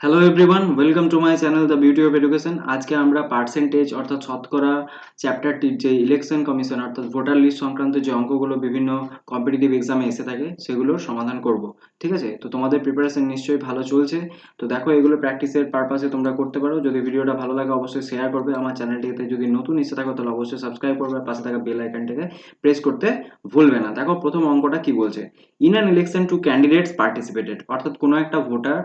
Hello everyone, welcome to my channel the beauty of education. আজকে আমরা percentage অর্থাৎ শতকরা চ্যাপ্টারটির যে ইলেকশন কমিশন অর্থাৎ ভোটার লিস্ট সংক্রান্ত যে অঙ্কগুলো বিভিন্ন কম্পিটিটিভ এক্সামে এসে থাকে সেগুলোর সমাধান করব। ঠিক আছে, তো তোমাদের প্রিপারেশন নিশ্চয়ই ভালো চলছে। তো দেখো, এগুলো প্র্যাকটিসের পারপাসে তোমরা করতে পারো। যদি ভিডিওটা ভালো লাগে অবশ্যই শেয়ার করবে। আমার চ্যানেলটিতে যদি নতুন এসে থাকো তাহলে অবশ্যই সাবস্ক্রাইব করবে, পাশে থাকা বেল আইকনটিকে প্রেস করতে ভুলবে না। দেখো প্রথম অঙ্কটা কি বলছে। In an election two candidates participated, অর্থাৎ কোনো একটা ভোটার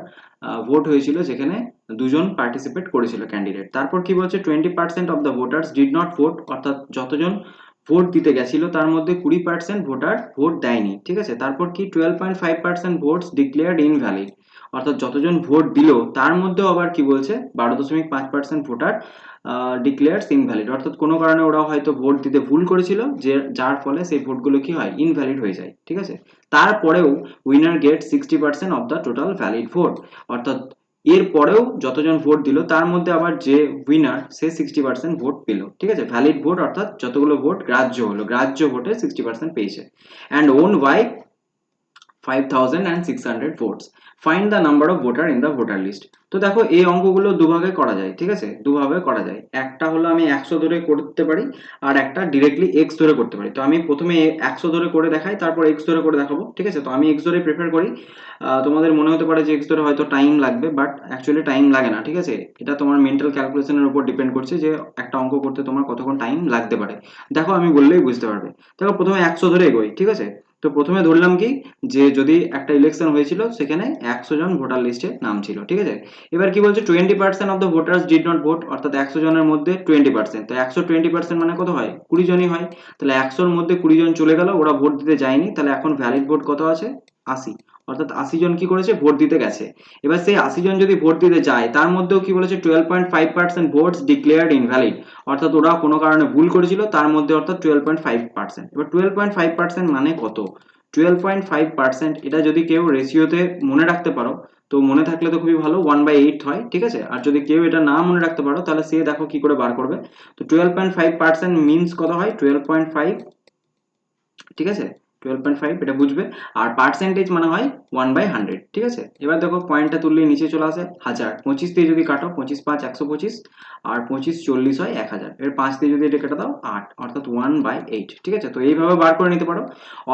ভোট হয়েছিল যেখানে দুজন পার্টিসিপেট করেছিল ক্যান্ডিডেট। তারপর কি বলছে, 20% of the voters did not vote, অর্থাৎ যতজন ভোট দিতে গেছিল তার মধ্যে 20% ভোটার ভোট দেয়নি। ঠিক আছে, তারপর কি 12.5% ভোটস ডিক্লেয়ার্ড ইনভ্যালিড, অর্থাৎ যতজন ভোট দিল তার মধ্যেও আবার কি বলছে 12.5% ভোটার ডিক্লেয়ার্স ইনভ্যালিড, অর্থাৎ কোনো কারণে ওরা হয়তো ভোট দিতে ভুল করেছিল, যে যার ফলে সেই ভোটগুলো কি হয় ইনভ্যালিড হয়ে যায়। ঠিক আছে, তারপরেও winner get 60% of the total valid vote, অর্থাৎ এর পরেও যতজন ভোট দিল তার মধ্যে আবার যে উইনার সে 60% ভোট পেল। ঠিক আছে, ভ্যালিড ভোট অর্থাৎ যতগুলো ভোট গ্রাহ্য হলো, গ্রাহ্য ভোটে 60% পেয়েছে। And won by 5600 votes. Find the number of voter in the voter list. তো দেখো এই অঙ্কগুলো দুভাবে করা যায়। ঠিক আছে, দুভাবে করা যায়। একটা হলো আমি 100 ধরে করতে পারি, আর একটা ডিরেক্টলি এক্স ধরে করতে পারি। তো আমি প্রথমে 100 ধরে করে দেখাই, তারপর এক্স ধরে করে দেখাবো। ঠিক আছে, তো আমি এক্স ধরে প্রেফার করি। তোমাদের মনে হতে পারে যে এক্স ধরে হয়তো টাইম লাগবে, বাট অ্যাকচুয়ালি টাইম লাগে না। ঠিক আছে, এটা তোমার মেন্টাল ক্যালকুলেশনের উপর ডিপেন্ড করছে যে একটা অঙ্ক করতে তোমার কতক্ষণ টাইম লাগতে পারে। দেখো আমি বললেই বুঝতে পারবে। দেখো প্রথমে 100 ধরে এগোই। ঠিক আছে, তো প্রথমে ধরলাম কি, যে যদি একটা ইলেকশন হয়েছিল সেখানে 100 জন ভোটার লিস্টে নাম ছিল। ঠিক আছে, এবার কি বলছে 20% of the voters did not vote, অর্থাৎ 100 জনের মধ্যে 20%, তো 120% মানে কত হয় 20 জনই হয়। তাহলে 100-র মধ্যে 20 জন চলে গেল, ওরা ভোট দিতে যায়নি। তাহলে এখন ভ্যালিড ভোট কত আছে 80, অর্থাৎ 80 জন কি করেছে ভোট দিতে গেছে। এবার সেই 80 জন যদি ভোট দিতে যায় তার মধ্যেও কি বলেছে 12.5% ভোটস ডিক্লেয়ার্ড ইনভ্যালিড, অর্থাৎ ওরা কোনো কারণে ভুল করেছিল তার মধ্যে, অর্থাৎ 12.5%। এবার 12.5% মানে কত, 12.5% এটা যদি কেউ রেশিওতে মনে রাখতে পারো তো মনে থাকলে তো খুবই ভালো, 1/8 হয়। ঠিক আছে, আর যদি কেউ এটা না মনে রাখতে পারো তাহলে সে দেখো কি করে বার করবে। তো 12.5% মিনস কত হয় 12.5। ঠিক আছে, 12.5 এটা বুঝবে। আর পার্সেন্টেজ মানে হয় 1/100। ঠিক আছে, এবার দেখো পয়েন্টটা তুললে নিচে চলে আসে 1000, 25 দিয়ে যদি কাটো 25 5 125, আর 25 40 হয় 1000, এর 5 দিয়ে যদি এটা কেটে দাও 8, অর্থাৎ 1/8। ঠিক আছে, তো এইভাবে বার করে নিতে পারো।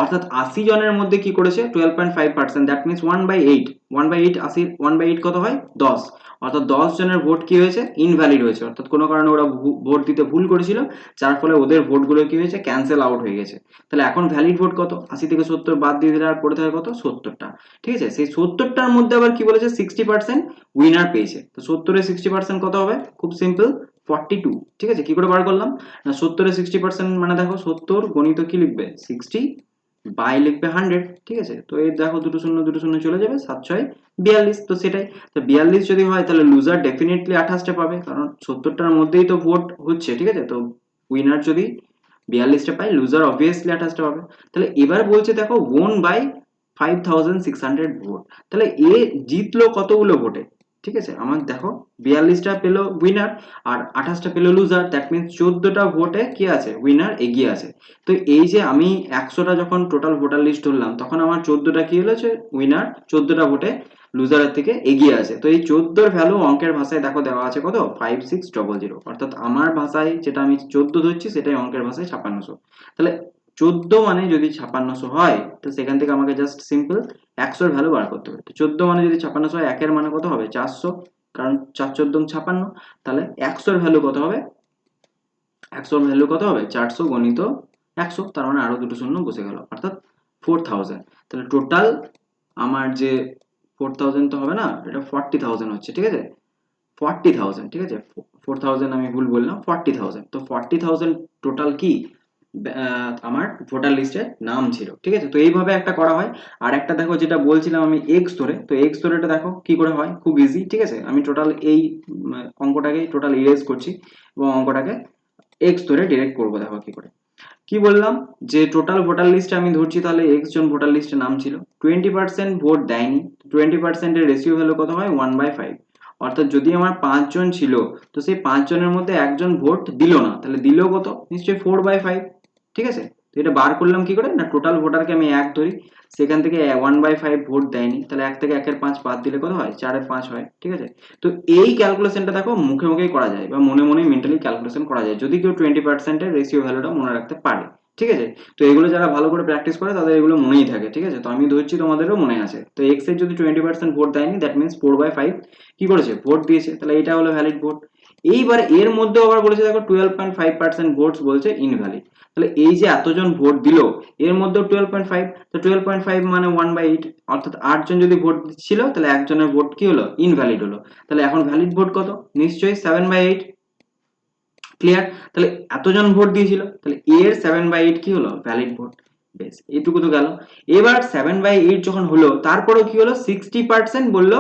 অর্থাৎ 80 জনের মধ্যে কি করেছে 12.5%, দ্যাট মিনস 1/8। 1/8 80, 1/8 কত হয় 10, অর্থাৎ 10 জনের ভোট কি হয়েছে ইনভ্যালিড হয়েছে, অর্থাৎ কোনো কারণে ওরা ভোট দিতে ভুল করেছিল, যার ফলে ওদের ভোটগুলো কি হয়েছে ক্যান্সেল আউট হয়ে গেছে। তাহলে এখন ভ্যালিড ভোট কত, 80 থেকে 70 বাদ দিয়ে দিলে আর পড়ে থাকে কত 70টা। ঠিক আছে, সেই 70টার মধ্যে আবার কি বলেছে 60% উইনার পেয়েছে। তো 70-এ 60% কত হবে, খুব সিম্পল 42। ঠিক আছে, কি করে বার করলাম না, 70-এ 60% মানে দেখো 70 গণিত কি লিখবে 60 বাই লিখবে 100। ঠিক আছে, তো এই দেখো দুটো শূন্য দুটো শূন্য চলে যাবে, 7 6 42। তো সেটাই, তো 42 যদি হয় তাহলে লুজার ডেফিনেটলি 28টা পাবে, কারণ 70টার মধ্যেই তো ভোট হচ্ছে। ঠিক আছে, তো উইনার যদি 42টা পাই, লুজার অবভিয়াসলি 28টা পাবে। তাহলে এবার বলছে দেখো ওন বাই 5600 ভোট, তাহলে এ জিতলো কতগুলো ভোটে। ঠিক আছে, আমার দেখো 42টা পেলো উইনার আর 28টা পেলো লুজার, দ্যাট মিনস 14টা ভোটে কি আছে উইনার এগিয়ে আছে। তো এই যে আমি 100টা যখন টোটাল ভোটার লিস্ট ধরলাম তখন আমার 14টা কি হলো উইনার, 14টা ভোটে লুজারের থেকে এগিয়ে আছে। তো এই 14-র ভ্যালু অঙ্কের ভাষায় দেখো দেওয়া আছে কত 5600, অর্থাৎ আমার ভাষায় যেটা আমি 14 ধরছি সেটাই অঙ্কের ভাষায় 5600। তাহলে 14 মানে যদি 5600 হয় তো সেখান থেকে আমাকে জাস্ট সিম্পল 100-র ভ্যালু বার করতে হবে। তো 14 মানে যদি 5600 হয়, একের মানে কত হবে 400, কারণ 4 14 56। তাহলে 100-র ভ্যালু কত হবে, 100-র ভ্যালু কত হবে 400 গণিত 100, তার মানে আরো দুটো শূন্য বসে গেল, অর্থাৎ 4000। তাহলে টোটাল আমার যে 4000 তো হবে না, এটা 40000 হচ্ছে। ঠিক আছে, 40000। ঠিক আছে, 4000 আমি ভুল বললাম, 40000। তো 40000 টোটাল কি আমার ভোটার লিস্টে নাম ছিল। ঠিক আছে, তো এইভাবে একটা করা হয়। আর একটা দেখো যেটা বলছিলাম আমি এক্স ধরে, তো এক্স ধরেটা দেখো কি করে হয়, খুব ইজি। ঠিক আছে, আমি টোটাল এই অঙ্কটাকে টোটাল ইরেজ করছি এবং অঙ্কটাকে এক্স ধরে ডিরেক্ট করবো। দেখো কি করে, কি বললাম যে টোটাল ভোটার লিস্টে আমি ধরছি, তাহলে এক্স জন ভোটার লিস্টে নাম ছিল, 20% ভোট দেয়নি। 20%-এর রেশিও ভ্যালু কত হয় 1/5, অর্থাৎ যদি আমার 5 জন ছিল তো সেই 5 জনের মধ্যে একজন ভোট দিল না, তাহলে দিল কত নিশ্চয়ই 4/5। ঠিক আছে, তো এটা বার করলাম কি করে, না টোটাল ভোটারকে আমি 1 ধরি, সেখান থেকে 1/5 ভোট দেয়নি, তাহলে 1 থেকে 1 এর 5 বাদ দিলে কত হয়, 4 এর 5 হয়, ঠিক আছে। তো এই ক্যালকুলেশনটা দেখো মুখে মুখেই করা যায় বা মনে মনে মেন্টালি ক্যালকুলেশন করা যায় যদি কেউ 20% এর রেশিও ভ্যালুটা মনে রাখতে পারে, ঠিক আছে। তো এগুলো যারা ভালো করে প্র্যাকটিস করে তাদের এগুলো মনেই থাকে, ঠিক আছে। তো আমি ধরছি তোমাদেরও মনে আছে। তো এক্স এর যদি 20% ভোট দেয়নি, দ্যাট মিনস 4/5 কি করেছে, ভোট দিয়েছে, তাহলে এটা হলো ভ্যালিড ভোট। এইবার এর মধ্যে আবার বলেছে দেখো 12.5% ভোটস বলছে ইনভ্যালিড। তাহলে এই যে এতজন ভোট দিল এর মধ্যে 12.5, তো 12.5 মানে 1/8, অর্থাৎ 8 জন যদি ভোট ছিল তাহলে একজনের ভোট কি হলো, ইনভ্যালিড হলো। তাহলে এখন ভ্যালিড ভোট কত, নিশ্চয়ই 7/8, ক্লিয়ার। তাহলে এতজন ভোট দিয়েছিল, তাহলে এর 7/8 কি হলো, ভ্যালিড ভোট। বেশ, এইটুকু তো গেল। এবার 7/8 যখন হলো তারপরেও কি হলো, 60% বললো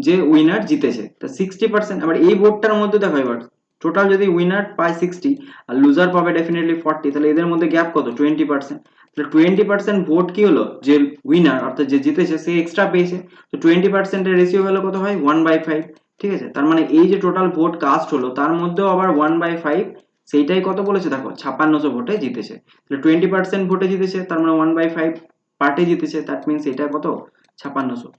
যে উইনার জিতেছে, তা 60%। আবার এই ভোটটার মধ্যে দেখো এবার টোটাল যদি উইনার পায় 60 আর লুজার পাবে ডেফিনেটলি 40, তাহলে এদের মধ্যে গ্যাপ কত, 20%। তাহলে 20% ভোট কি হলো, যে উইনার অর্থাৎ যে জিতেছে সে এক্সট্রা পেয়েছে। তো 20% এর রেশিও ভ্যালু কত হয়, 1/5, ঠিক আছে। তার মানে এই যে টোটাল ভোট কাস্ট হলো তার মধ্যেও আবার 1/5, সেইটাই কত বলেছে দেখো, 5600 ভোটে জিতেছে। তাহলে 20% ভোটে জিতেছে, তার মানে 1/5 পার্টে জিতেছে, দ্যাট মিনস এটা কত, 5600।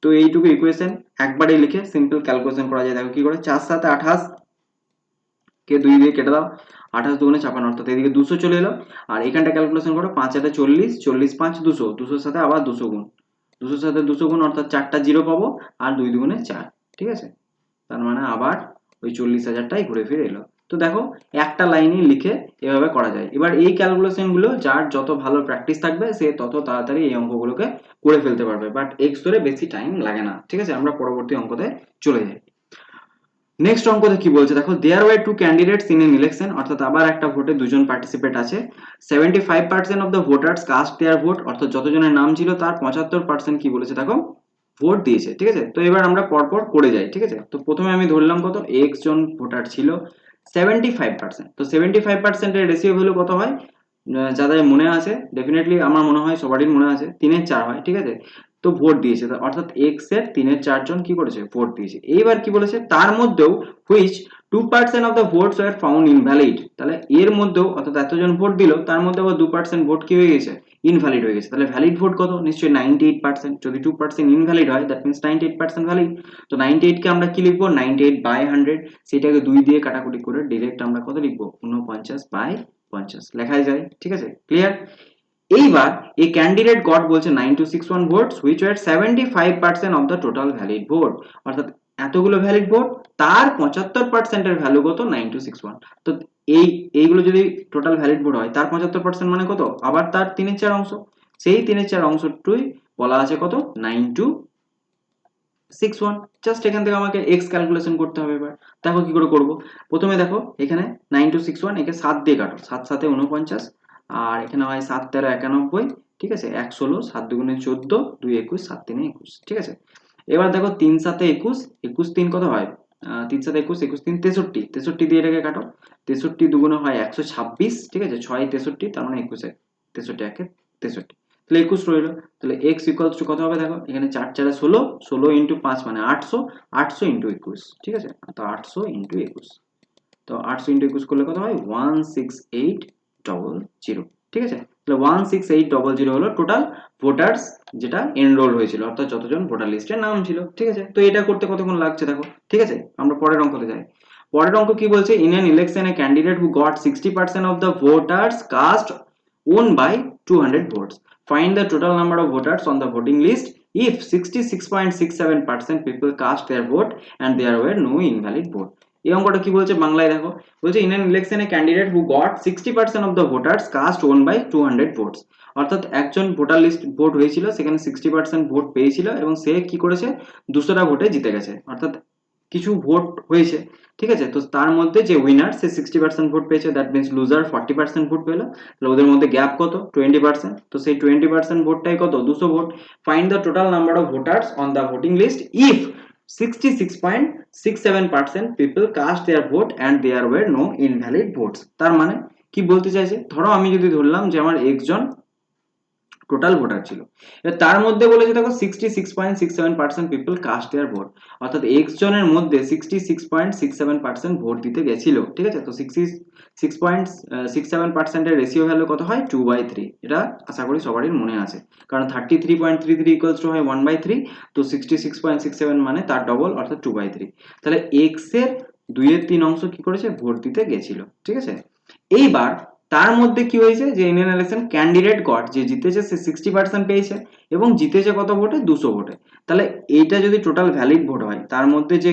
তো এইটুকু ইকুয়েশন একবারে লিখে সিম্পল ক্যালকুলেশন করা যায়। দেখো কি করে, 4 7 28 কে 2 দিয়ে কেটে দাও, 28 দুগুণে 56, অর্থাৎ এদিকে 200 চলে এলো। আর এখানটা ক্যালকুলেশন করো, 5 8 40, 40 5 200, 200 সাথে আবার 200 গুণ, 200 সাথে 200 গুণ, অর্থাৎ 4টা জিরো পাবো, আর 2 দুগুণে 4, ঠিক আছে। তার মানে আবার ওই 40,000টাই ঘুরে ফিরে এলো। তো দেখো একটা লাইনে লিখে এভাবে করা যায়। এবার এই ক্যালকুলেশন গুলো যার যত ভালো প্র্যাকটিস থাকবে সে তত তাড়াতাড়ি এই অঙ্কগুলোকে করে ফেলতে পারবে, বাট এক্স ধরে বেশি টাইম লাগে না, ঠিক আছে। আমরা পরবর্তী অঙ্কতে চলে যাই। নেক্সট অঙ্কতে কি বলছে দেখো, there were two candidates in an election, অর্থাৎ আবার একটা ভোটে দুজন পার্টিসিপেট আছে। 75% of the voters cast their vote, অর্থাৎ যতজনের নাম ছিল তার 75% কি বলেছে দেখো, ভোট দিয়েছে, ঠিক আছে। তো এবার আমরা পরপর করে যাই, ঠিক আছে। তো প্রথমে আমি ধরলাম কত, এক্স জন ভোটার ছিল, 75%। তো 75% এর রেশিও ভ্যালু কত হয়, যাদের মনে আছে ডেফিনেটলি আমার মনে হয় সবারই মনে আছে, 3/4 হয়, ঠিক আছে। তো ভোট দিয়েছে, অর্থাৎ এক্স এর 3/4 জন কি করেছে, ভোট দিয়েছে। এইবার কি বলেছে, তার মধ্যেও which 2% of the votes were found invalid, তাহলে এর মধ্যেও অর্থাৎ এতজন ভোট দিল তার মধ্যে আবার 2% ভোট কি হয়ে গেছে, ইনভ্যালিড হয়ে গেছে। তাহলে ভ্যালিড ভোট কত, নিশ্চয়ই 98%। যদি 2% ইনভ্যালিড হয় দ্যাট মিনস 98% ভ্যালিড। তো 98 কে আমরা কি লিখবো, 98/100, সেটাকে 2 দিয়ে কাটাকুটি করে ডিরেক্ট আমরা কত লিখবো, 49/50 লেখাই যায়, ঠিক আছে, ক্লিয়ার। এইবার এই ক্যান্ডিডেট গট বলছে 9261 votes which were 75% of the total valid vote, অর্থাৎ এতগুলো ভ্যালিড ভোট তার 75% এর ভ্যালু কত, 9261। তো এইগুলো যদি টোটাল ভ্যালিড ভোট হয় তার 75% মানে কত, আবার তার 3/4 অংশ, সেই 3/4 অংশটুই বলা আছে কত, 9261। জাস্ট এখান থেকে আমাকে এক্স ক্যালকুলেশন করতে হবে। এবার দেখো কি করে করব। প্রথমে দেখো এখানে 9261 একে 7 দিয়ে কাটো, 7 7 49, আর এখানে হয় 7 13 91, ঠিক আছে, 116, 7 দুগুণে 14, 2 21, 7 3 21, ঠিক আছে। এবার দেখো 3 7 21, 21 3 কত হয়, 3 7 21, 21 3 63, 63 দিয়ে এটাকে কাটো, 63 দুগুণে হয় 126, ঠিক আছে, 6 63, তার মানে 21 63 একে 63, তাহলে 21 রইলো। তাহলে x ইকুয়ালস টু কত হবে দেখো, এখানে 4 4 16, 16 ইন্টু 5 মানে 800, 800 ইন্টু 21, ঠিক আছে। তো 800 ইন্টু 21, তো 800 ইন্টু 21 করলে কত হয়, 16800, ঠিক আছে। তাহলে 16800 হলো টোটাল ভোটার্স যেটা এনরোল হয়েছিল, অর্থাৎ যতজন ভোটার লিস্টে নাম ছিল, ঠিক আছে। তো এটা করতে কতক্ষণ লাগছে দেখো, ঠিক আছে। আমরা পরের অঙ্কতে যাই। পরের অঙ্ক কি বলছে, in an election a candidate who got 60% of the voters cast won by 200 votes. Find the total number of voters on the voting list if 66.67% people cast their vote and there were no invalid vote. এই অঙ্কটা কি বলছে বাংলায় দেখো, বলছে in an ইলেকশনে candidate who got 60% of the voters cast won by 200 votes, অর্থাৎ একজন ভোটার লিস্ট ভোট হয়েছিল সেখানে 60% ভোট পেয়েছিল এবং সে কি করেছে, 200টা ভোটে জিতে গেছে, অর্থাৎ কিছু ভোট হয়েছে, ঠিক আছে। তো তার মধ্যে যে উইনার সে 60% ভোট পেয়েছে, দ্যাট মিনস লুজার 40% ভোট পেলো, তাহলে ওদের মধ্যে গ্যাপ কত, 20%। তো সেই 20% ভোটটাই কত, 200 vote. Find the total number of voters on the voting list if 66.67% people cast their vote and there were no invalid votes. তার মানে কি বলতে চাইছে, ধরো আমি যদি ধরলাম যে আমার x জন টোটাল ভোটার ছিল। এবার তার মধ্যে বলেছে দেখো 66.67% পিপল কাস্ট দেয়ার ভোট, অর্থাৎ এক্স জনের মধ্যে 66.67% ভোট দিতে গেছিল, ঠিক আছে। তো 66.67% এর রেশিও ভ্যালু কত হয় 2/3, এটা আশা করি সবারই মনে আছে, কারণ 33.33 ইকুয়ালস টু হয় 1/3, তো 66.67 মানে তার ডবল অর্থাৎ 2/3। তাহলে এক্স এর 2/3 অংশ কি করেছে ভোট দিতে গেছিল, ঠিক আছে। এইবার তার মধ্যে কি হয়েছে যে ইন্ডিয়ান ইলেকশন ক্যান্ডিডেট গট, যে জিতেছে সে 60% পেয়েছে এবং জিতেছে কত ভোটে 200 ভোটে। তাহলে এইটা যদি টোটাল ভ্যালিড ভোট হয়, তার মধ্যে যে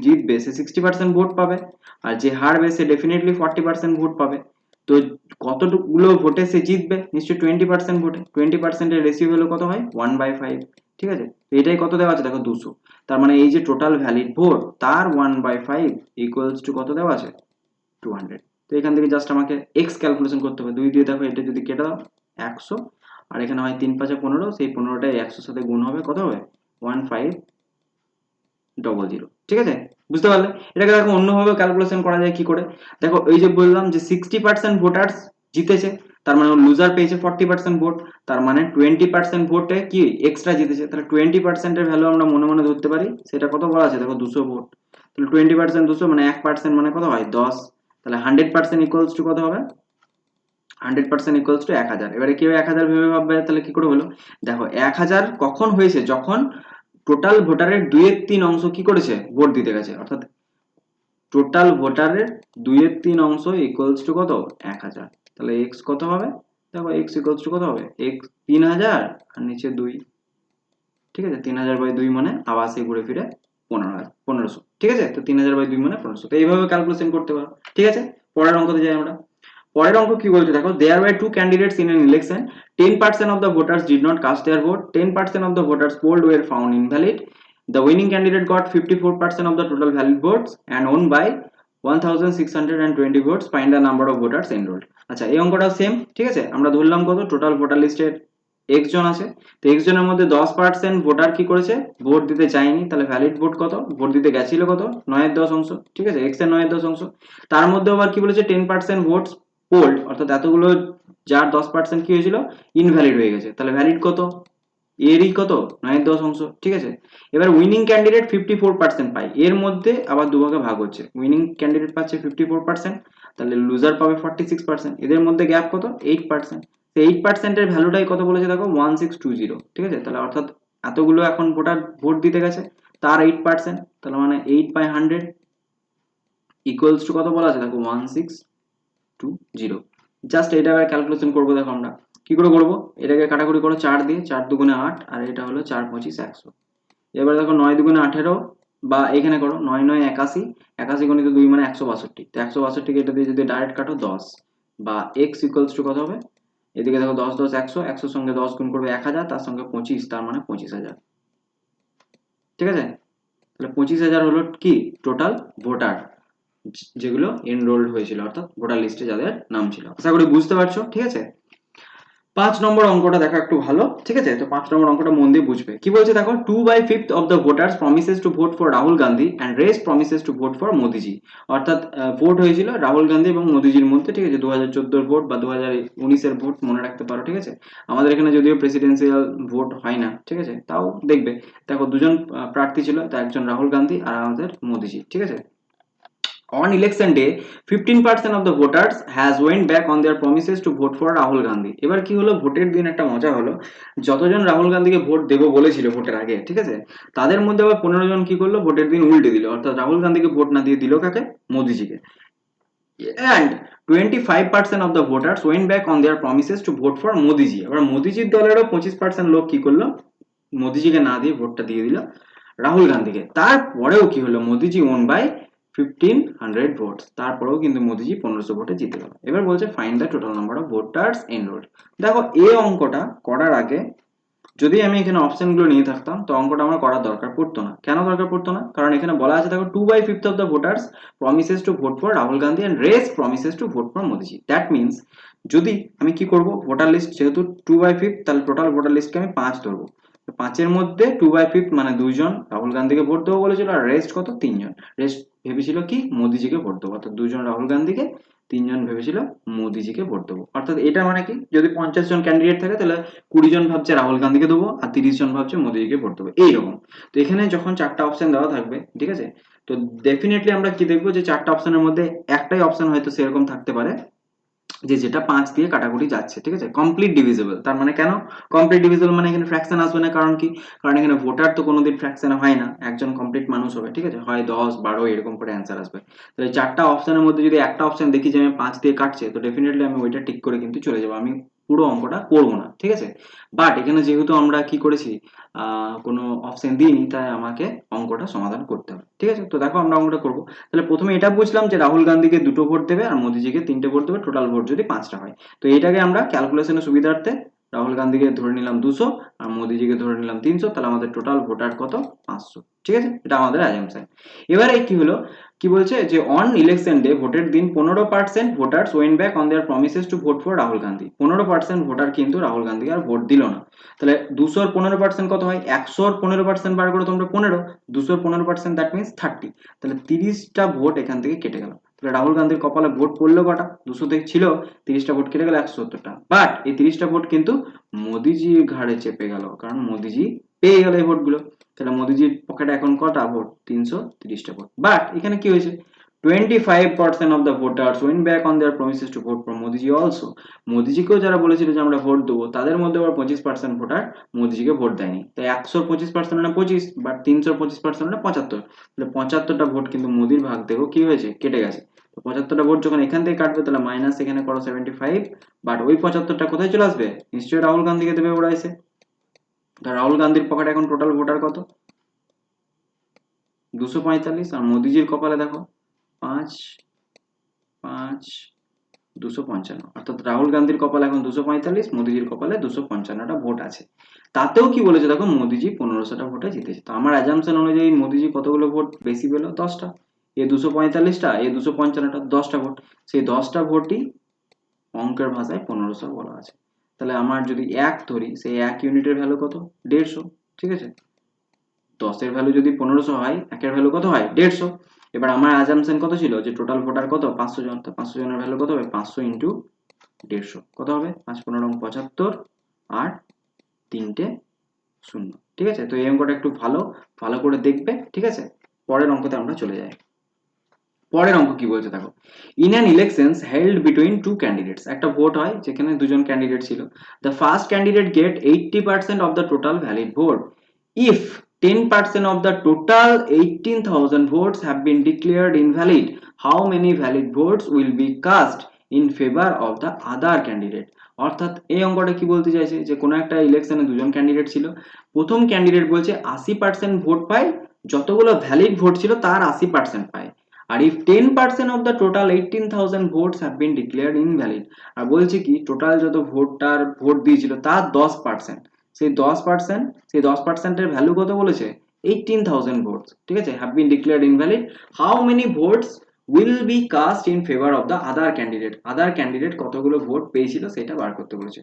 জিতবে সে 60% ভোট পাবে, আর যে হারবে সে ডেফিনেটলি 40% ভোট পাবে। তো কতগুলো ভোটে সে জিতবে, নিশ্চয়ই 20% ভোটে। 20% এর রেশিও হলো কত হয় 1/5, ঠিক আছে। তো এটাই কত দেওয়া আছে দেখো 200। তার মানে এই যে টোটাল ভ্যালিড ভোট তার 1/5 ইকুয়ালস টু কত দেওয়া আছে 200। তো এখান থেকে জাস্ট আমাকে এক্স ক্যালকুলেশন করতে হবে, 2 দিয়ে দেখো এটা যদি কেটে দাও 100, আর এখানে হয় 3 5 15, সেই 15টাই 100 সাথে গুণ হবে, কত হবে 1500, ঠিক আছে। বুঝতে পারলে? এটাকে দেখো অন্যভাবে ক্যালকুলেশন করা যায় কি করে, দেখো এই যে বললাম যে 60% ভোটার্স জিতেছে, তার মানে লুজার পেয়েছে 40% ভোট, তার মানে 20% ভোটে কি এক্সট্রা জিতেছে, তাহলে 20% এর ভ্যালু আমরা মনে মনে ধরতে পারি, সেটা কত বলা আছে দেখো 200 ভোট। তাহলে 20% 200 মানে 1% মানে কত হয় 10, তাহলে 100% ইকুয়ালস টু কত হবে 100% ইকুয়ালস টু 1000। এবারে কেউ 1000 ভেবে ভাববে তাহলে কি করে হলো, দেখো 1000 কখন হয়েছে যখন টোটাল ভোটারের 2/3 অংশ কি করেছে ভোট দিতে গেছে, অর্থাৎ টোটাল ভোটারের 2/3 অংশ ইকুয়ালস টু কত 1000। তাহলে এক্স কত হবে দেখো এক্স ইকুয়ালস টু কত হবে এক্স 3000 আর নিচে 2, ঠিক আছে। 3000/2 মানে আবার সে ঘুরে ফিরে 1500, ঠিক আছে। তো 3000/2 মানে 1500, তো এইভাবে ক্যালকুলেশন করতে পারো, ঠিক আছে। পরের অঙ্কতে যাই আমরা। পরের অঙ্ক কি বলছে দেখো, there were two candidates in an election, 10% of the voters did not cast their vote, 10% of the voters polled were found invalid, the winning candidate got 54% of the total valid votes and won by 1620 votes, find the number of voters enrolled। আচ্ছা এই অঙ্কটাও same, ঠিক আছে। আমরা ধরলাম কত total voter লিস্টের x জন আছে, তো এক্স জনের মধ্যে 10% ভোটার কি করেছে ভোট দিতে চায়নি, তাহলে ভ্যালিড ভোট কত ভোট দিতে গেছিল কত 9/10 অংশ, ঠিক আছে, এক্স এর 9/10 অংশ। তার মধ্যে আবার কি বলেছে 10% ভোটস পোল্ড, অর্থাৎ এতগুলো যার 10% কি হয়েছিল ইনভ্যালিড হয়ে গেছে, তাহলে ভ্যালিড কত এরই কত 9/10 অংশ, ঠিক আছে। এবার উইনিং ক্যান্ডিডেট 54% পায়, এর মধ্যে আবার দুভাগে ভাগ হচ্ছে, উইনিং ক্যান্ডিডেট পাচ্ছে 54%, তাহলে লুজার পাবে 46%, এদের মধ্যে গ্যাপ কত 8%। তো 8% এর ভ্যালুটাই কত বলেছে দেখো 1620, ঠিক আছে। তাহলে অর্থাৎ এতগুলো এখন ভোটার ভোট দিতে গেছে, তার 8%, তাহলে মানে 8/100 ইকুয়ালস টু কত বলা আছে দেখো 1620। জাস্ট এটা আবার ক্যালকুলেশন করবো, দেখো আমরা কি করে করবো, এটাকে কাটাকুটি করো 4 দিয়ে, 4 দুগুণে 8 আর এটা হলো 4 25 100। এবার দেখো 9 দুগুণে 18, বা এখানে করো 9 9 81, 81 গুণিত 2 মানে 162, তো 162কে এটা দিয়ে যদি ডাইরেক্ট কাটো 10, বা এক্স ইকুয়ালস টু কত হবে, এদিকে দেখো 10 10 100, 100 সঙ্গে 10 গুণ করবে 1000, তার সঙ্গে 25, তার মানে 25000, ঠিক আছে। তাহলে 25000 হলো কি টোটাল ভোটার যেগুলো এনরোলড হয়েছিল, অর্থাৎ ভোটার লিস্টে যাদের নাম ছিল। আশা করি বুঝতে পারছো, ঠিক আছে। 5 নম্বর অঙ্কটা দেখো একটু ভালো, ঠিক আছে। তো 5 নম্বর অঙ্কটা মন দিয়ে বুঝবে কি বলছে দেখো, 2/5 of the voters promises to vote for Rahul Gandhi and rest promises to vote for মোদিজি। অর্থাৎ ভোট হয়েছিল রাহুল গান্ধী এবং মোদিজির মধ্যে, ঠিক আছে। 2014 ভোট বা 2019 ভোট মনে রাখতে পারো, ঠিক আছে। আমাদের এখানে যদিও প্রেসিডেন্সিয়াল ভোট হয় না, ঠিক আছে, তাও দেখবে দেখো দুজন প্রার্থী ছিল, তা একজন রাহুল গান্ধী আর আমাদের মোদিজি, ঠিক আছে। On election day, 15% of the voters has went back on their promises to vote for Rahul Gandhi. এবার কি হলো, ভোটের দিন একটা মজা হলো, যতজন রাহুল গান্ধীকে ভোট দেবো বলেছিল ভোটের আগে, ঠিক আছে, তাদের মধ্যে আবার 15 জন কি করলো ভোটের দিন উল্টে দিল, অর্থাৎ রাহুল গান্ধীকে ভোট না দিয়ে দিল কাকে মোদিজিকে। And 25% of the voters went back on their promises to vote for মোদিজি। এবার মোদিজির দলেরও 25% লোক কি করলো মোদিজিকে না দিয়ে ভোটটা দিয়ে দিল রাহুল গান্ধীকে। তারপরেও কি হলো, মোদিজি ওন বাই 1500 ভোটস, তারপরেও কিন্তু মোদিজি 1500 ভোটে জিতে গেল। এবার বলছে find the total number of voters enrolled. দেখো এই অঙ্কটা করার আগে যদি আমি এখানে অপশনগুলো নিয়ে থাকতাম তো অঙ্কটা আমার করার দরকার পড়তো না। কেন দরকার পড়তো না, কারণ এখানে বলা আছে দেখো 2/5 of the voters promises to vote for Rahul Gandhi and rest promises to vote for Modiji. That means যদি আমি কি করব, ভোটার লিস্ট যেহেতু 2/5, তাহলে টোটাল ভোটার লিস্টকে আমি 5 ধরবো। 5-এর মধ্যে 2/5 মানে 2 জন রাহুল গান্ধীকে ভোট দেবো বলেছিল, আর রেস্ট কত 3 জন, রেস্ট ভেবেছিল কি মোদিজিকে ভোট দেবো, অর্থাৎ 2 জন রাহুল গান্ধীকে 3 জন ভেবেছিল মোদিজিকে ভোট দেবো। অর্থাৎ এটা মানে কি, যদি 50 জন ক্যান্ডিডেট থাকে তাহলে 20 জন ভাবছে রাহুল গান্ধীকে দেবো আর 30 জন ভাবছে মোদিজিকে ভোট দেবো, এইরকম। তো এখানে যখন 4টা অপশন দেওয়া থাকবে, ঠিক আছে, তো ডেফিনেটলি আমরা কি দেখবো যে 4টা অপশনের মধ্যে একটাই অপশন হয়তো সেরকম থাকতে পারে যে যেটা 5 দিয়ে কাটাকুটি যাচ্ছে, ঠিক আছে, কমপ্লিট ডিভিজিবল। তার মানে কেন কমপ্লিট ডিভিজিবল, মানে এখানে ফ্র্যাকশন আসবে না, কারণ কি, কারণ এখানে ভোটার তো কোনোদিন ফ্র্যাকশনে হয় না, একজন কমপ্লিট মানুষ হবে, ঠিক আছে, হয় 10 12 এরকম করে অ্যান্সার আসবে। তাহলে 4টা অপশনের মধ্যে যদি একটা অপশন দেখি যে আমি 5 দিয়ে কাটছে, তো ডেফিনেটলি আমি ওইটা টিক করে কিন্তু চলে যাবো, আমি পুরো অঙ্কটা করবো না, ঠিক আছে। বাট এখানে যেহেতু আমরা কি করেছি, কোনো অপশন দিইনি, তাই আমাকে অঙ্কটা সমাধান করতে হবে, ঠিক আছে। তো দেখো আমরা অঙ্কটা করবো। তাহলে প্রথমে এটা বুঝলাম যে রাহুল গান্ধীকে 2টো ভোট দেবে আর মোদিজিকে 3টে ভোট দেবে, টোটাল ভোট যদি 5টা হয়। তো এটাকে আমরা ক্যালকুলেশনের সুবিধার্থে রাহুল গান্ধীকে ধরে নিলাম 200 আর মোদিজিকে ধরে নিলাম 300, তাহলে আমাদের টোটাল ভোটার কত, 500, ঠিক আছে, এটা আমাদের অ্যাজাম্পশন। এবারে কি হলো, কি বলছে যে অন ইলেকশন ডে, ভোটের দিন 15% voters went back on their promises to vote for Rahul Gandhi. 15% voter কিন্তু রাহুল গান্ধীকে আর ভোট দিল না। তাহলে 200 15% কত হয়, 100 15% বার করে তোমরা 15, 200 15% দ্যাট মিনস 30। তাহলে 30টা ভোট এখান থেকে কেটে গেল। তাহলে রাহুল গান্ধীর কপালে ভোট পড়লো কটা, 200 থেকে ছিল, 30টা ভোট কেটে গেল 170টা। বাট এই 30টা ভোট কিন্তু মোদিজির ঘাড়ে চেপে গেল, কারণ মোদিজি পেয়ে গেল এই ভোটগুলো। তাহলে মোদিজির পকেটে এখন কটা ভোট, 330টা ভোট। বাট এখানে কি হয়েছে, 25% of the voters went back on their promises to vote for Modiji also. মোদিজিকেও যারা বলেছিল যে আমরা ভোট দেবো, তাদের মধ্যে আবার 25% ভোটার মোদিজিকে ভোট দেয়নি। তাই 125% মানে 25, বা 325% মানে 75। তাহলে 75টা ভোট কিন্তু মোদির ভাগ থেকেও কি হয়েছে, কেটে গেছে। তো 75টা ভোট যখন এখান থেকে কাটবে, তাহলে মাইনাস এখানে করো 75, বাট ওই 75টা কোথায় চলে আসবে, নিশ্চয়ই রাহুল গান্ধীকে দেবে ওরা এসে। রাহুল গান্ধীর পকেটে এখন টোটাল ভোটার কত, 245, আর মোদিজির কপালে দেখো 5 5 255, অর্থাৎ রাহুল গান্ধীর কপালে এখন 245, মোদিজির কপালে 255টা ভোট আছে। তাতেও কি বলেছে দেখো, মোদিজি 1500টা ভোটে জিতেছে। তো আমার অ্যাজাম্পশন অনুযায়ী মোদিজি কতগুলো ভোট বেশি পেলো, 10টা। এ 245টা, এ 255টা, 10টা ভোট। সেই 10টা ভোটই অঙ্কের ভাষায় 1500 বলা আছে। তাহলে আমার যদি 1 ধরি, সেই 1 ইউনিটের ভ্যালু কত, 150, ঠিক আছে। 10 এর ভ্যালু যদি 1500 হয়, 1 এর ভ্যালু কত হয়, 150। এবার আমার অ্যাজাম্পশন কত ছিল, যে টোটাল ভোটার কত, 500 জন। তো 500 জনের ভ্যালু কত হবে, 500 ইন্টু 150 কত হবে, 5 15 75 আর 3টে 0, ঠিক আছে। তো এই অঙ্কটা একটু ভালো ভালো করে দেখবে, ঠিক আছে। পরের অঙ্কতে আমরা চলে যাই। পরের অঙ্ক কি বলছে দেখো, in an elections held between two candidates, একটা ভোট হয় যেখানে দুজন ক্যান্ডিডেট ছিল। The first candidate get 80% of the total valid vote. If 10% of the total 18,000 votes have been declared invalid, how many valid votes will be cast in favor of the other candidate? অর্থাৎ এই অঙ্কটা কি বলতে চাইছে, যে কোনো একটা ইলেকশনে দুজন ক্যান্ডিডেট ছিল। প্রথম ক্যান্ডিডেট বলছে 80% ভোট পায়, যতগুলো ভ্যালিড ভোট ছিল তার 80% পায়। আর if 10% of the total 18,000 votes have been declared invalid, আর বলছে কি টোটাল যত ভোট দিয়েছিল তার 10%, সেই 10%, সেই 10%-এর ভ্যালু কত বলেছে, 18,000 ভোটস, ঠিক আছে, have been declared invalid. How many votes will be cast in favour of the other candidate, other candidate কতগুলো ভোট পেয়েছিল সেটা বার করতে বলেছে।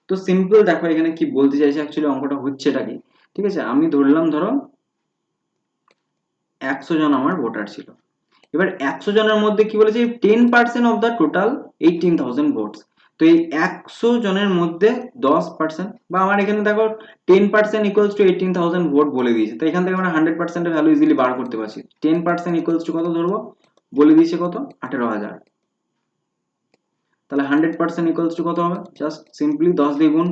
তো সিম্পল দেখো এখানে কি বলতে চাইছে, অ্যাকচুয়ালি অঙ্কটা হচ্ছেটা কি, ঠিক আছে, আমি ধরলাম ধরো 100 জন আমার ভোটার ছিল। এবার 100 জনের মধ্যে কি বলেছে, 10% অফ দ্য টোটাল 18,000 ভোটস। তো এই 100 জনের মধ্যে 10%, বা আমার এখানে দেখো 10% ইকুয়ালস টু 18,000 ভোট বলে দিয়েছে, তো এখান থেকে আমরা 100% এর ভ্যালু ইজিলি বার করতে পারছি। 10% ইকুয়ালস টু কত ধরবো, বলে দিয়েছে কত, 18,000। তাহলে 100% ইকুয়ালস টু কত হবে, জাস্ট সিম্পলি 10 দিয়ে গুণ,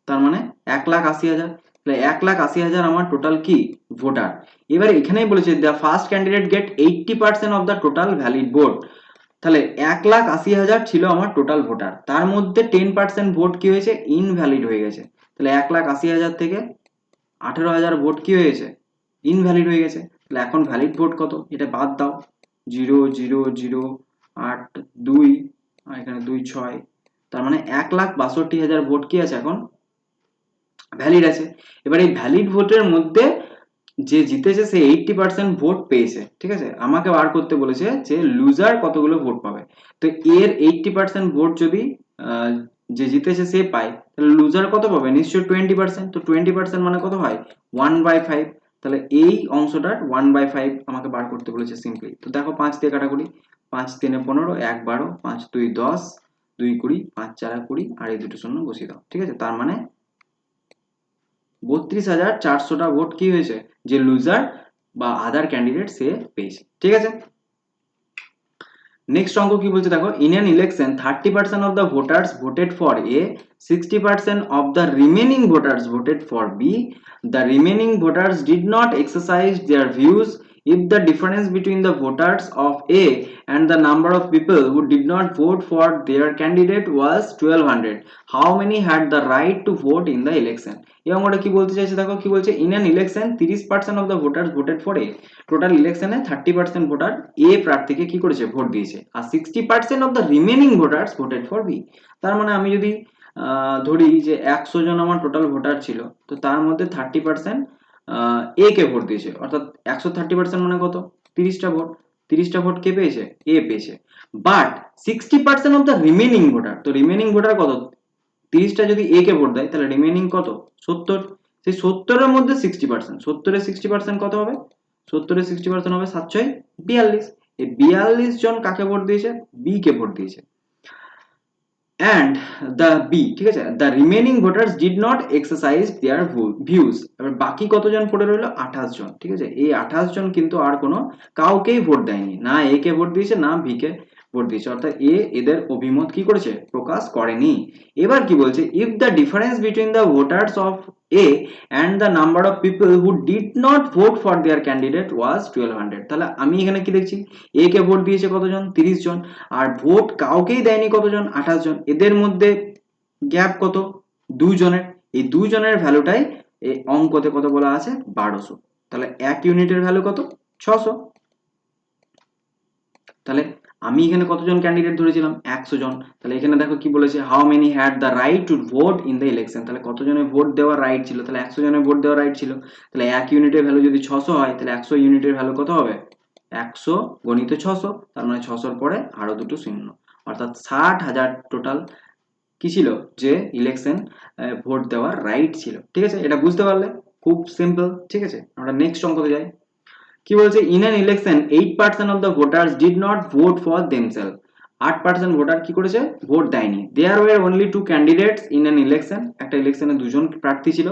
তার মানে 1,80,000। তাহলে 1,80,000 আমার টোটাল কি ভোটার। এবারে এখানেই বলেছে the first candidate get 80% of the total valid vote. তাহলে 1,80,000 ছিল আমার টোটাল ভোটার, তার মধ্যে 10% ভোট কি হয়েছে, ইনভ্যালিড হয়ে গেছে। তাহলে 1,80,000 থেকে 18,000 ভোট কি হয়েছে, ইনভ্যালিড হয়ে গেছে। তাহলে এখন ভ্যালিড ভোট কত, এটা বাদ দাও, 0 0 0 8 2 আর এখানে 2 6, তার মানে 1,62,000 ভোট কি আছে এখন, ভ্যালিড আছে। এবার এই ভ্যালিড ভোটের মধ্যে যে জিতেছে সে 80% ভোট পেয়েছে, ঠিক আছে। আমাকে বার করতে বলেছে যে লুজার কতগুলো ভোট পাবে। তো এর 80% ভোট যদি যে জিতেছে সে পায়, তাহলে লুজার কত পাবে, নিশ্চয়ই 20%। তো 20% মানে কত হয়, 1/5। তাহলে এই অংশটার 1/5 আমাকে বার করতে বলেছে সিম্পলি। তো দেখো 5 দিয়ে কাটাকুটি, 5 3 15, 1 12, 5 2 10, 2 20, 5 4 20 আর এই দুটো শূন্য বসিয়ে দাও। ঠিক আছে, তার মানে 32,400টা ভোট কি হয়েছে, যে লুজার বা আদার ক্যান্ডিডেট সে পেয়েছে। ঠিক আছে, নেক্সট অঙ্ক কি বলছে দেখো, in an election 30% of the voters voted for A, 60% of the remaining voters voted for B, the remaining voters did not exercise their views if the difference between the voters of A and the number of people who did not vote for their candidate was 1200, how many had the right to vote in the election? এই অঙ্কটা কি বলতে চাইছে দেখো, কি বলছে, in an election 30% of the voters voted for A, total ইলেকশনে 30% voter A প্রার্থীকে কি করেছে, ভোট দিয়েছে, আর 60% of the remaining voters voted for B. তার মানে আমি যদি ধরি যে 100 জন আমার টোটাল ভোটার ছিল, তো তার মধ্যে 30% এ কে ভোট দিয়েছে, অর্থাৎ 130% মানে কত, 30টা ভোট। 30টা ভোট কে পেয়েছে, এ পেয়েছে। But 60% of the remaining voter, তো রিমেনিং ভোটার কত, 30টা যদি এ কে ভোট দেয় তাহলে রিমেনিং কত, 70। সেই 70-এর মধ্যে 60%, 70-এর 60% কত হবে, 70-এর 60% হবে 7×6 = 42। এই 42 জন কাকে ভোট দিয়েছে, বি কে ভোট দিয়েছে। and the B, ঠিক আছে, the remaining voters did not exercise their views, এবার বাকি কতজন পড়ে রইলো, 28 জন। ঠিক আছে, এই 28 জন কিন্তু আর কোনো কাউকেই ভোট দেয়নি, না এ কে ভোট দিয়েছে না বি কে ভোট দিয়েছে, অর্থাৎ এদের অভিমত কি করেছে, প্রকাশ করেনি। এবার কি বলছে, if the difference between the voters of A and the number of people who did not vote for their candidate was 1200, তাহলে আমি এখানে কি দেখছি, এ কে ভোট দিয়েছে কতজন, 30 জন, আর ভোট কাউকেই দেয়নি কতজন, 28 জন, এদের মধ্যে গ্যাপ কত, 2 জনের। এই 2 জনের ভ্যালুটাই এই অঙ্কতে কত বলা আছে, 1200। তাহলে 1 ইউনিটের ভ্যালু কত, 600। তাহলে আমি এখানে কতজন ক্যান্ডিডেট ধরেছিলাম, 100 জন। তাহলে এখানে দেখো কি বলেছে, how many had the right to vote in the election, তাহলে কতজনের ভোট দেওয়ার রাইট ছিল, তাহলে 100 জনের ভোট দেওয়ার রাইট ছিল। তাহলে 1 ইউনিটের ভ্যালু যদি 600 হয়, তাহলে 100 ইউনিটের ভ্যালু কত হবে, 100 গণিত 600, তার মানে 600-র পরে আরো দুটো শূন্য, অর্থাৎ 60,000 টোটাল কি ছিল, যে ইলেকশন ভোট দেওয়ার রাইট ছিল। ঠিক আছে, এটা বুঝতে পারলে, খুব সিম্পল। ঠিক আছে, আমরা নেক্সট অঙ্কতে যাই। কি বলছে, in an election 8% of the voters did not vote for themself, 8% voter কি করেছে, ভোট দেয়নি। There were only 2 candidates in an election, একটা ইলেকশনে দুজন প্রার্থী ছিল।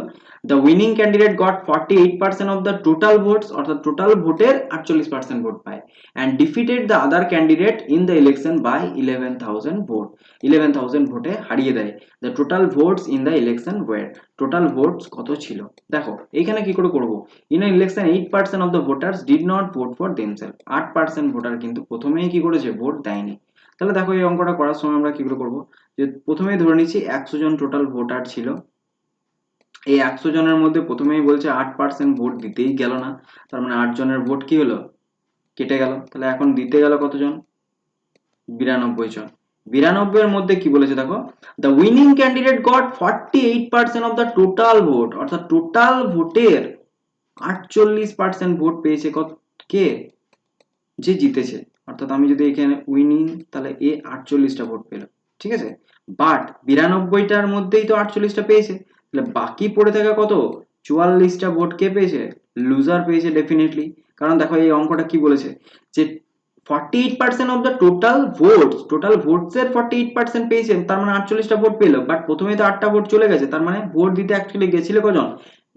The winning candidate got 48% of the total votes, অর্থাৎ টোটাল ভোটের 48% ভোট পায়, and defeated the other candidate in the election by 11,000 vote, 11,000 ভোটে হারিয়ে দেয়। The total votes in the election were, total votes কত ছিল, দেখো এইখানে কি করে করবো, in an election 8% of the voters did not vote for themself, 8% voter কিন্তু প্রথমেই কি করেছে, ভোট দেয়নি। তাহলে দেখো এই অঙ্কটা করার সময় আমরা কি করে করবো, যে প্রথমেই ধরে নিচ্ছি 100 জন টোটাল ভোটার ছিল, এই 100 জনের মধ্যে প্রথমেই বলছে 8% ভোট দিতেই গেল না, তার মানে 8 জনের ভোট কি হলো, কেটে গেল। তাহলে এখন দিতে গেল কতজন, 92 জন। 92-এর মধ্যে কি বলেছে দেখো, the winning candidate got 48% of the total vote, অর্থাৎ টোটাল ভোটের 48% ভোট পেয়েছে কে, যে জিতেছে। অর্থাৎ আমি যদি এখানে উইনিং, তাহলে এ 48টা ভোট পেল। ঠিক আছে, বাট 92টার মধ্যেই তো 48টা পেয়েছে, তাহলে বাকি পড়ে থাকা কত, 44টা ভোট কে পেয়েছে, লুজার পেয়েছে ডেফিনেটলি। কারণ দেখো এই অঙ্কটা কি বলেছে, যে 48% অফ দ্য টোটাল ভোটস এর 48% পেয়েছে, তার মানে 48টা ভোট পেলো, বাট প্রথমেই তো 8টা ভোট চলে গেছে, তার মানে ভোট দিতে অ্যাকচুয়ালি গেছিল কজন,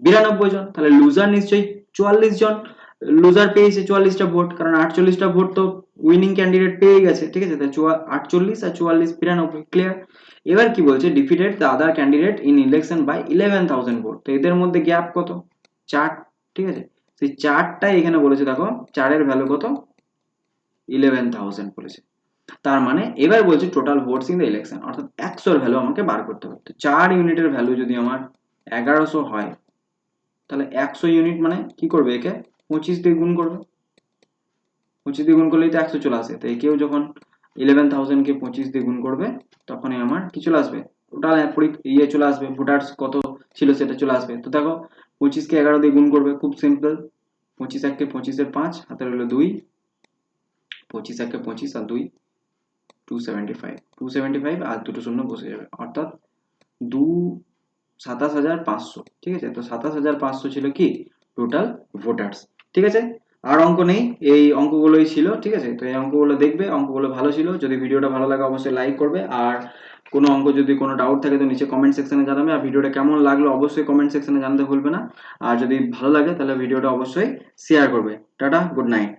92 জন। তাহলে লুজার নিশ্চয়ই 44 জন, লুজার পেয়েছে 44টা ভোট, কারণ 48টা ভোট তো উইনিং ক্যান্ডিডেট পেয়ে গেছে। ঠিক আছে, তাই 48 আর 44 92, ক্লিয়ার। এবার কি বলছে, defeated the other candidate in election by 11,000 vote, তো এদের মধ্যে গ্যাপ কত, 4। ঠিক আছে, সেই 4টাই এখানে বলেছে, দেখো 4-এর ভ্যালু কত, 11,000 বলেছে। তার মানে এবার বলছে total votes in the election, অর্থাৎ 100-এর ভ্যালু আমাকে বার করতে হবে। তো 4 ইউনিটের ভ্যালু যদি আমার 1100 হয়, তাহলে 100 ইউনিট মানে কি করবে, একে 25 দিয়ে গুণ করবে, 25 দিয়ে গুণ করলেই তো 100 চলে আসে। তো একেও যখন 11,000 কে 25 দিয়ে গুণ করবে, তখনই আমার কি চলে আসবে, টোটাল ইয়ে চলে আসবে, ভোটার্স কত ছিল সেটা চলে আসবে। তো দেখো 25 কে 11 দিয়ে গুণ করবে, খুব সিম্পল, 25 1 কে 25-এর 5, হাতে রইলো 2, 25 1 কে 25 আর 2 275 আর দুটো শূন্য বসে যাবে, অর্থাৎ 27,500। ঠিক আছে, তো 27,500 ছিল কি টোটাল ভোটার্স। ঠিক আছে, আর অঙ্ক নেই, এই অঙ্কগুলোই ছিল। ঠিক আছে, তো এই অঙ্কগুলো দেখবে, অঙ্কগুলো ভালো ছিল। যদি ভিডিওটা ভালো লাগে অবশ্যই লাইক করবে, আর কোনো অঙ্ক যদি কোনো ডাউট থাকে তো নিচে কমেন্ট সেকশনে জানাবে। আর ভিডিওটা কেমন লাগলো অবশ্যই কমেন্ট সেকশনে জানাতে ভুলবে না। আর যদি ভালো লাগে তাহলে ভিডিওটা অবশ্যই শেয়ার করবে। Tata, good night.